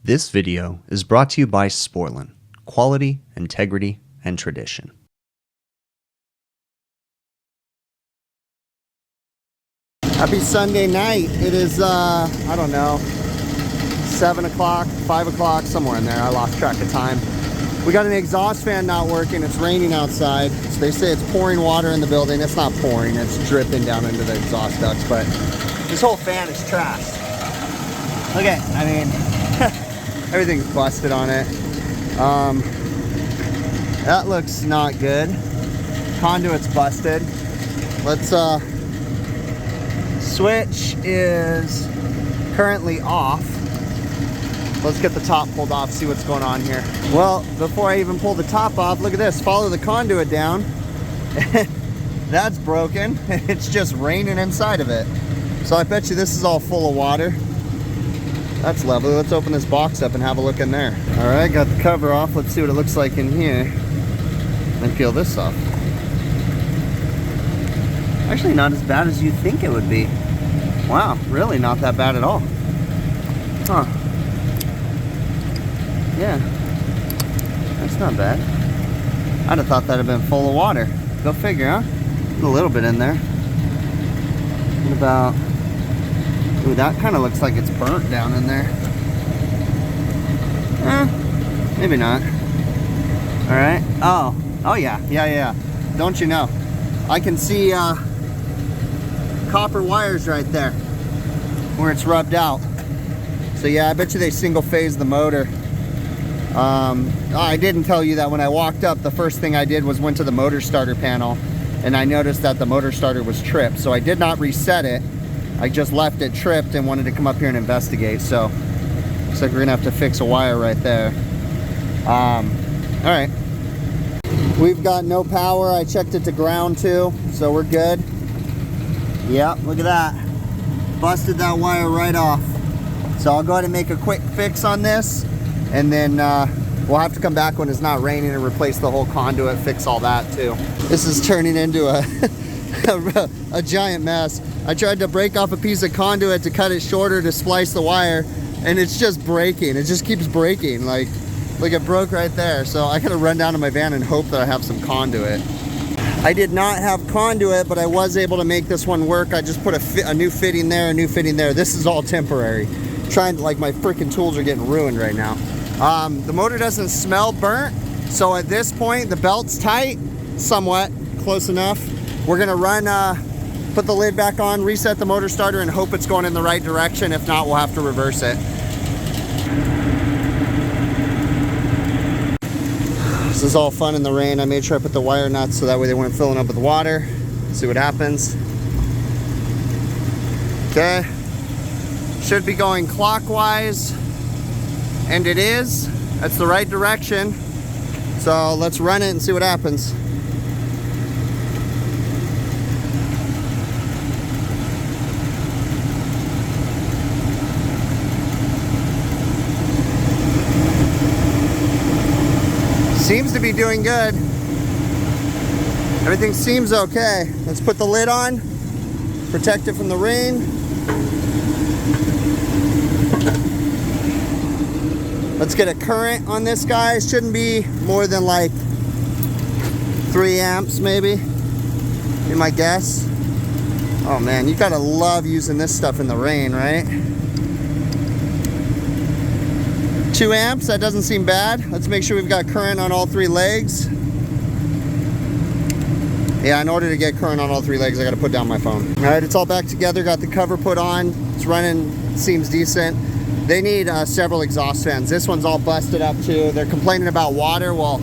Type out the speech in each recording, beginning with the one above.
This video is brought to you by Sporlan, quality, integrity, and tradition. Happy Sunday night. It is, I don't know, 7 o'clock, 5 o'clock, somewhere in there. I lost track of time. We got an exhaust fan not working. It's raining outside. So they say it's pouring water in the building. It's not pouring. It's dripping down into the exhaust ducts. But this whole fan is trashed. Look at, I mean, everything's busted on it. That looks not good. Conduit's busted. Let's, switch is currently off. Let's get the top pulled off, see what's going on here. Well, before I even pull the top off, look at this. Follow the conduit down. That's broken. It's just raining inside of it. So I bet you this is all full of water. That's lovely. Let's open this box up and have a look in there. All right, got the cover off. Let's see what it looks like in here. And peel this off. Actually, not as bad as you think it would be. Wow, really not that bad at all. Huh. Yeah, that's not bad. I'd have thought that'd have been full of water. Go figure, huh? A little bit in there. What about... Ooh, that kind of looks like it's burnt down in there. Maybe not. All right. Oh yeah. Don't you know? I can see copper wires right there where it's rubbed out. So yeah, I bet you they single phase the motor. I didn't tell you that when I walked up, the first thing I did was went to the motor starter panel, and I noticed that the motor starter was tripped. So I did not reset it. I just left it tripped and wanted to come up here and investigate. So looks like we're gonna have to fix a wire right there. All right. We've got no power. I checked it to ground too, so we're good. Yep, look at that. Busted that wire right off. So I'll go ahead and make a quick fix on this, and then we'll have to come back when it's not raining and replace the whole conduit, fix all that too. This is turning into a giant mess. I tried to break off a piece of conduit to cut it shorter to splice the wire, and it's just breaking. It just keeps breaking. Like it broke right there. So I gotta run down to my van and hope that I have some conduit. I did not have conduit, but I was able to make this one work. I just put a new fitting there, a new fitting there. This is all temporary. Trying to, like, my freaking tools are getting ruined right now. The motor doesn't smell burnt, so at this point the belt's tight, somewhat, close enough. We're gonna run, put the lid back on, reset the motor starter, and hope it's going in the right direction. If not, we'll have to reverse it. This is all fun in the rain. I made sure I put the wire nuts so that way they weren't filling up with water. See what happens. Okay. Should be going clockwise, and it is. That's the right direction. So let's run it and see what happens. Seems to be doing good. Everything seems okay. Let's put the lid on, protect it from the rain. Let's get a current on this guy. It shouldn't be more than like 3 amps maybe, be my guess. Oh man, you gotta love using this stuff in the rain, right? 2 amps, that doesn't seem bad. Let's make sure we've got current on all 3 legs. Yeah, in order to get current on all 3 legs, I gotta put down my phone. All right, it's all back together, got the cover put on. It's running, seems decent. They need several exhaust fans. This one's all busted up too. They're complaining about water. Well,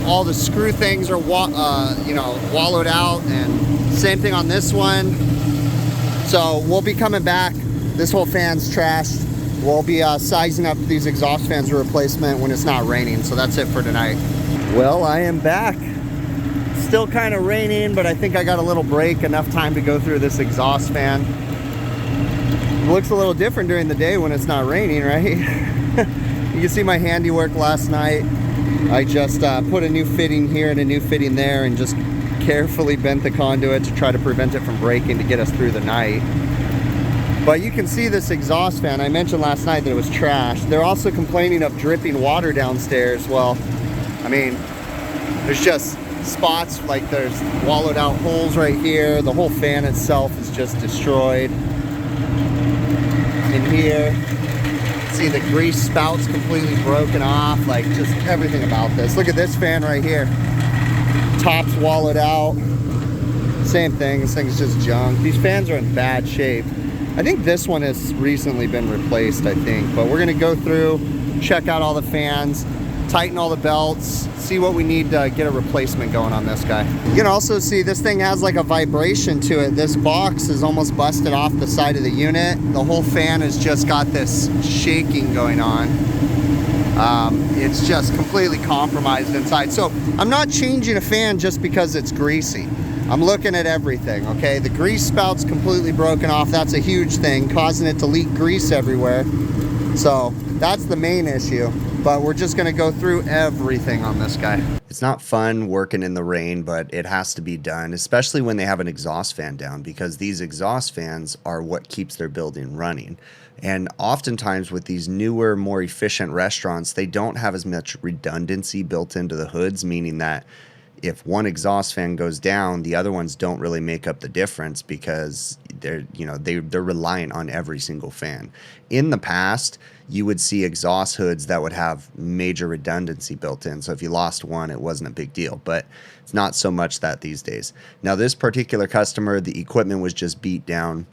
all the screw things are wallowed out, and same thing on this one. So we'll be coming back. This whole fan's trashed. We'll be sizing up these exhaust fans for replacement when it's not raining. So that's it for tonight. Well, I am back. Still kind of raining, but I think I got a little break, enough time to go through this exhaust fan. It looks a little different during the day when it's not raining, right? You can see my handiwork last night. I just put a new fitting here and a new fitting there, and just carefully bent the conduit to try to prevent it from breaking to get us through the night. But you can see this exhaust fan. I mentioned last night that it was trash. They're also complaining of dripping water downstairs. Well, I mean, there's just spots, like there's wallowed out holes right here. The whole fan itself is just destroyed. In here, see the grease spout's completely broken off, like just everything about this. Look at this fan right here. Top's wallowed out. Same thing, this thing's just junk. These fans are in bad shape. I think this one has recently been replaced, I think. But we're gonna go through, check out all the fans, tighten all the belts, see what we need to get a replacement going on this guy. You can also see this thing has like a vibration to it. This box is almost busted off the side of the unit. The whole fan has just got this shaking going on. It's just completely compromised inside. So I'm not changing a fan just because it's greasy. I'm looking at everything, okay? The grease spout's completely broken off. That's a huge thing, causing it to leak grease everywhere. So that's the main issue. But we're just gonna go through everything on this guy. It's not fun working in the rain, but it has to be done, especially when they have an exhaust fan down, because these exhaust fans are what keeps their building running. And oftentimes with these newer, more efficient restaurants, they don't have as much redundancy built into the hoods, meaning that if one exhaust fan goes down, the other ones don't really make up the difference because they're reliant on every single fan. In the past, you would see exhaust hoods that would have major redundancy built in. So if you lost one, it wasn't a big deal, but it's not so much that these days. Now, this particular customer, the equipment was just beat down.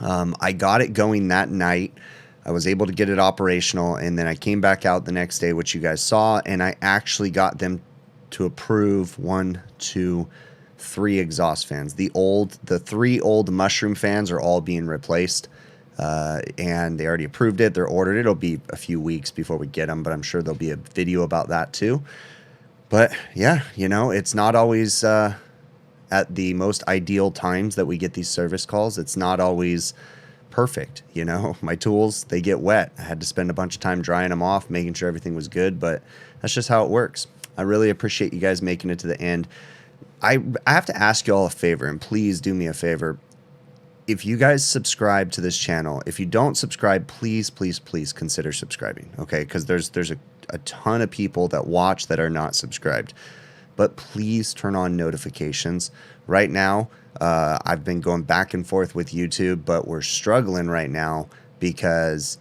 I got it going that night. I was able to get it operational, and then I came back out the next day, which you guys saw, and I actually got them to approve 1, 2, 3 exhaust fans. The 3 old mushroom fans are all being replaced, and they already approved it. They're ordered. It'll be a few weeks before we get them, but I'm sure there'll be a video about that too. But yeah, you know, it's not always at the most ideal times that we get these service calls. It's not always perfect. You know, my tools, they get wet. I had to spend a bunch of time drying them off, making sure everything was good, but that's just how it works. I really appreciate you guys making it to the end. I have to ask you all a favor, and please do me a favor. If you guys subscribe to this channel, if you don't subscribe, please, please, please consider subscribing, okay? Because there's a ton of people that watch that are not subscribed. But please turn on notifications. Right now, I've been going back and forth with YouTube, but we're struggling right now because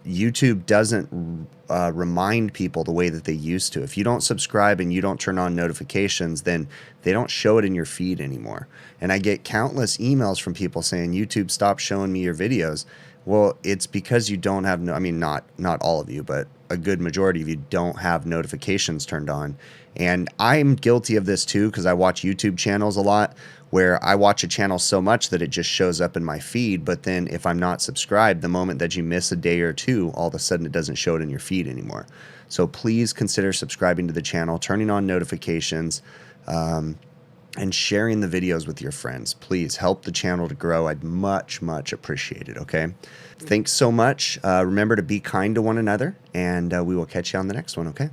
YouTube doesn't remind people the way that they used to. If you don't subscribe and you don't turn on notifications, then they don't show it in your feed anymore. And I get countless emails from people saying, YouTube, stop showing me your videos. Well, it's because you don't have, I mean, not all of you, but a good majority of you don't have notifications turned on. And I'm guilty of this too, because I watch YouTube channels a lot where I watch a channel so much that it just shows up in my feed. But then if I'm not subscribed, the moment that you miss a day or two, all of a sudden it doesn't show it in your feed anymore. So please consider subscribing to the channel, turning on notifications, and sharing the videos with your friends. Please help the channel to grow. I'd much, much appreciate it, okay? Thanks so much. Remember to be kind to one another, and we will catch you on the next one, okay?